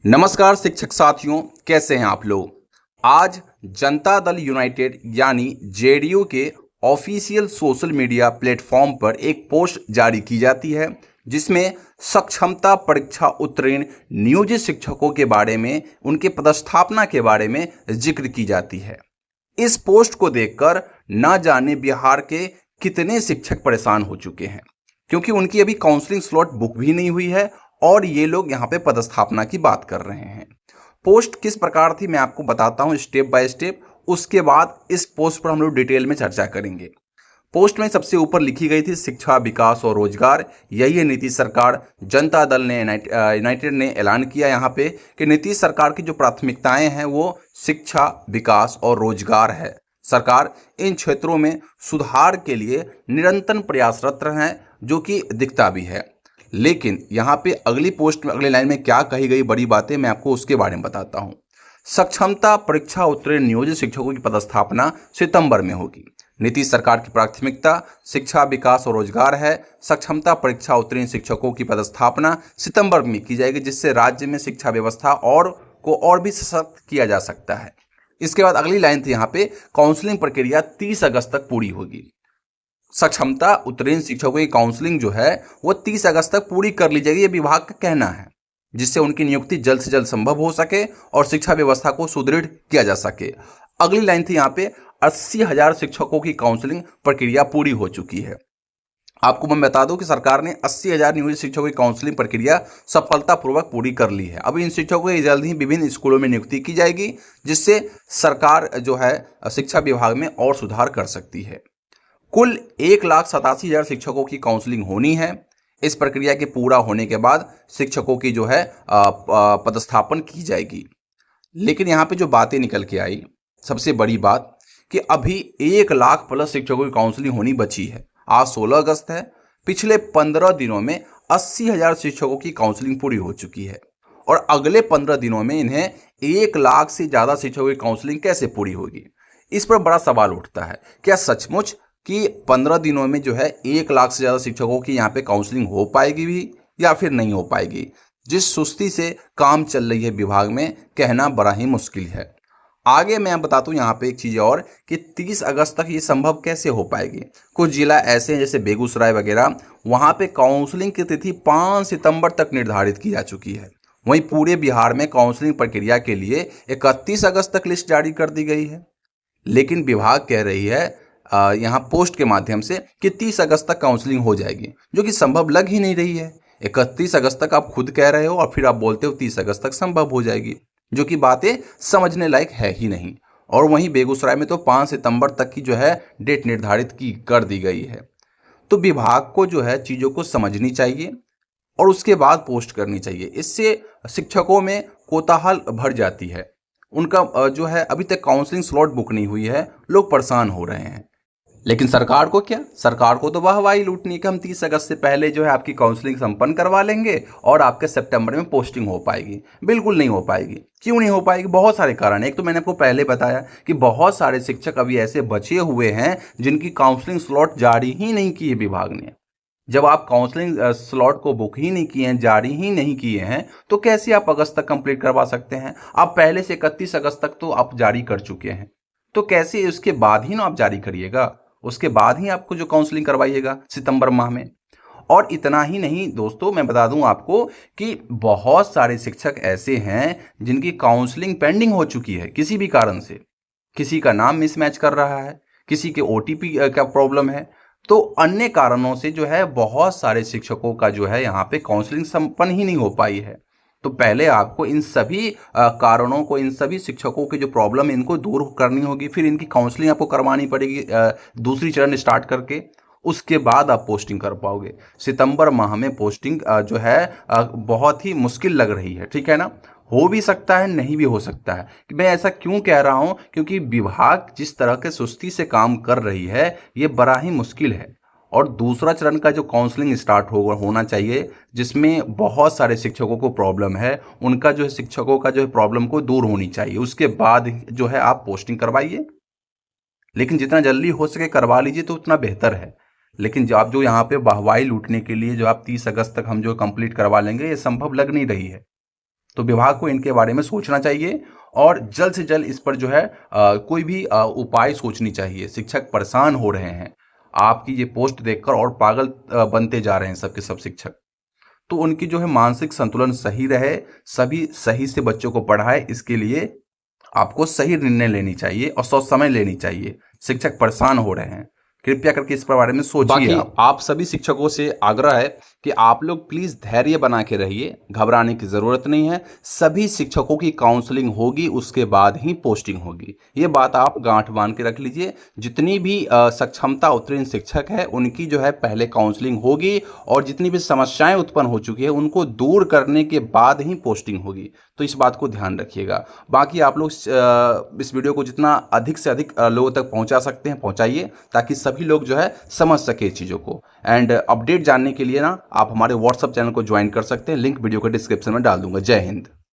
नमस्कार शिक्षक साथियों, कैसे हैं आप लोग। आज जनता दल यूनाइटेड यानी जेडीयू के ऑफिशियल सोशल मीडिया प्लेटफॉर्म पर एक पोस्ट जारी की जाती है जिसमें सक्षमता परीक्षा उत्तीर्ण नियोजित शिक्षकों के बारे में, उनके पदस्थापना के बारे में जिक्र की जाती है। इस पोस्ट को देखकर न जाने बिहार के कितने शिक्षक परेशान हो चुके हैं, क्योंकि उनकी अभी काउंसलिंग स्लॉट बुक भी नहीं हुई है और ये लोग यहाँ पे पदस्थापना की बात कर रहे हैं। पोस्ट किस प्रकार थी मैं आपको बताता हूँ स्टेप बाय स्टेप, उसके बाद इस पोस्ट पर हम लोग डिटेल में चर्चा करेंगे। पोस्ट में सबसे ऊपर लिखी गई थी शिक्षा, विकास और रोजगार। यही है नीतीश सरकार। जनता दल ने यूनाइटेड ने ऐलान किया यहाँ पे कि नीतीश सरकार की जो प्राथमिकताएं हैं वो शिक्षा, विकास और रोजगार है। सरकार इन क्षेत्रों में सुधार के लिए निरंतर प्रयासरत है, जो कि दिखता भी है। लेकिन यहाँ पे अगली पोस्ट में, अगली लाइन में क्या कही गई बड़ी बातें, मैं आपको उसके बारे में बताता हूँ। सक्षमता परीक्षा उत्तीर्ण नियोजित शिक्षकों की पदस्थापना सितंबर में होगी। नीतीश सरकार की प्राथमिकता शिक्षा, विकास और रोजगार है। सक्षमता परीक्षा उत्तीर्ण शिक्षकों की पदस्थापना सितंबर में की जाएगी, जिससे राज्य में शिक्षा व्यवस्था और भी सशक्त किया जा सकता है। इसके बाद अगली लाइन थी यहाँ पे, काउंसलिंग प्रक्रिया 30 अगस्त तक पूरी होगी। सक्षमता उत्तीर्ण शिक्षकों की काउंसलिंग जो है वो 30 अगस्त तक पूरी कर ली जाएगी, ये विभाग का कहना है, जिससे उनकी नियुक्ति जल्द से जल्द संभव हो सके और शिक्षा व्यवस्था को सुदृढ़ किया जा सके। अगली लाइन थी यहाँ पे, 80,000 शिक्षकों की काउंसलिंग प्रक्रिया पूरी हो चुकी है। आपको मैं बता दूं कि सरकार ने 80,000 नियोजित शिक्षकों की काउंसलिंग प्रक्रिया सफलतापूर्वक पूरी कर ली है। अब इन शिक्षकों की जल्द ही विभिन्न स्कूलों में नियुक्ति की जाएगी, जिससे सरकार जो है शिक्षा विभाग में और सुधार कर सकती है। कुल 1,87,000 शिक्षकों की काउंसलिंग होनी है। इस प्रक्रिया के पूरा होने के बाद शिक्षकों की जो है पदस्थापन की जाएगी। लेकिन यहाँ पे जो बातें निकल के आई, सबसे बड़ी बात कि अभी 1 लाख प्लस शिक्षकों की काउंसलिंग होनी बची है। आज 16 अगस्त है। पिछले 15 दिनों में 80,000 शिक्षकों की काउंसलिंग पूरी हो चुकी है और अगले 15 दिनों में इन्हें 1 लाख से ज़्यादा शिक्षकों की काउंसलिंग कैसे पूरी होगी। इस पर बड़ा सवाल उठता है, क्या सचमुच कि 15 दिनों में जो है 1 लाख से ज़्यादा शिक्षकों की यहाँ पे काउंसलिंग हो पाएगी भी या फिर नहीं हो पाएगी। जिस सुस्ती से काम चल रही है विभाग में, कहना बड़ा ही मुश्किल है। आगे मैं बताता हूँ यहाँ पे एक चीज़ और कि 30 अगस्त तक ये संभव कैसे हो पाएगी। कुछ जिला ऐसे हैं जैसे बेगूसराय वगैरह, वहाँ पे काउंसलिंग की तिथि 5 सितंबर तक निर्धारित की जा चुकी है। वहीं पूरे बिहार में काउंसलिंग प्रक्रिया के लिए 31 अगस्त तक लिस्ट जारी कर दी गई है। लेकिन विभाग कह रही है यहाँ पोस्ट के माध्यम से कि 30 अगस्त तक काउंसलिंग हो जाएगी, जो कि संभव लग ही नहीं रही है। 31 अगस्त तक आप खुद कह रहे हो और फिर आप बोलते हो 30 अगस्त तक संभव हो जाएगी, जो कि बातें समझने लायक है ही नहीं। और वहीं बेगूसराय में तो 5 सितंबर तक की जो है डेट निर्धारित कर दी गई है। तो विभाग को जो है चीज़ों को समझनी चाहिए और उसके बाद पोस्ट करनी चाहिए। इससे शिक्षकों में कोताहल भर जाती है। उनका जो है अभी तक काउंसलिंग स्लॉट बुक नहीं हुई है, लोग परेशान हो रहे हैं। लेकिन सरकार को क्या, सरकार को तो वाहवाही लूटनी कि हम 30 अगस्त से पहले जो है आपकी काउंसलिंग संपन्न करवा लेंगे और आपके सितंबर में पोस्टिंग हो पाएगी। बिल्कुल नहीं हो पाएगी। क्यों नहीं हो पाएगी? बहुत सारे कारण हैं। एक तो मैंने आपको पहले बताया कि बहुत सारे शिक्षक अभी ऐसे बचे हुए हैं जिनकी काउंसलिंग स्लॉट जारी ही नहीं की है विभाग ने। जब आप काउंसलिंग स्लॉट को बुक ही नहीं किए हैं, जारी ही नहीं किए हैं, तो कैसे आप अगस्त तक कंप्लीट करवा सकते हैं? आप पहले से 31 अगस्त तक तो आप जारी कर चुके हैं, तो कैसे उसके बाद ही ना आप जारी करिएगा, उसके बाद ही आपको जो काउंसलिंग करवाइएगा सितंबर माह में। और इतना ही नहीं दोस्तों, मैं बता दूं आपको कि बहुत सारे शिक्षक ऐसे हैं जिनकी काउंसलिंग पेंडिंग हो चुकी है किसी भी कारण से। किसी का नाम मिसमैच कर रहा है, किसी के OTP का प्रॉब्लम है, तो अन्य कारणों से जो है बहुत सारे शिक्षकों का जो है यहाँ पे काउंसलिंग संपन्न ही नहीं हो पाई है। तो पहले आपको इन सभी कारणों को, इन सभी शिक्षकों के जो प्रॉब्लम है, इनको दूर करनी होगी। फिर इनकी काउंसलिंग आपको करवानी पड़ेगी दूसरी चरण स्टार्ट करके, उसके बाद आप पोस्टिंग कर पाओगे। सितंबर माह में पोस्टिंग जो है बहुत ही मुश्किल लग रही है, ठीक है ना। हो भी सकता है, नहीं भी हो सकता है। कि मैं ऐसा क्यों कह रहा हूं, क्योंकि विभाग जिस तरह के सुस्ती से काम कर रही है, ये बड़ा ही मुश्किल है। और दूसरा चरण का जो काउंसलिंग स्टार्ट होना चाहिए, जिसमें बहुत सारे शिक्षकों को प्रॉब्लम है, उनका जो है शिक्षकों का जो है प्रॉब्लम को दूर होनी चाहिए, उसके बाद जो है आप पोस्टिंग करवाइए। लेकिन जितना जल्दी हो सके करवा लीजिए तो उतना बेहतर है। लेकिन जो आप जो यहाँ पे वाहवाही लूटने के लिए जो आप 30 अगस्त तक हम जो कंप्लीट करवा लेंगे, ये संभव लग नहीं रही है। तो विभाग को इनके बारे में सोचना चाहिए और जल्द से जल्द इस पर जो है कोई भी उपाय सोचनी चाहिए। शिक्षक परेशान हो रहे हैं आपकी ये पोस्ट देखकर और पागल बनते जा रहे हैं सबके सब शिक्षक। तो उनकी जो है मानसिक संतुलन सही रहे, सभी सही से बच्चों को पढ़ाए, इसके लिए आपको सही निर्णय लेनी चाहिए और सोच समय लेनी चाहिए। शिक्षक परेशान हो रहे हैं, कृपया करके इस पर बारे में सोचिए। आप सभी शिक्षकों से आग्रह है कि आप लोग प्लीज धैर्य बना के रहिए, घबराने की जरूरत नहीं है। सभी शिक्षकों की काउंसलिंग होगी, उसके बाद ही पोस्टिंग होगी। ये बात आप गांठ बांध के रख लीजिए। जितनी भी सक्षमता उत्तीर्ण शिक्षक है उनकी जो है पहले काउंसलिंग होगी और जितनी भी समस्याएं उत्पन्न हो चुकी है उनको दूर करने के बाद ही पोस्टिंग होगी। तो इस बात को ध्यान रखिएगा। बाकी आप लोग इस वीडियो को जितना अधिक से अधिक लोगों तक पहुंचा सकते हैं पहुंचाइए, ताकि सभी लोग जो है समझ सके चीज़ों को। एंड अपडेट जानने के लिए ना आप हमारे व्हाट्सएप चैनल को ज्वाइन कर सकते हैं, लिंक वीडियो के डिस्क्रिप्शन में डाल दूंगा। जय हिंद।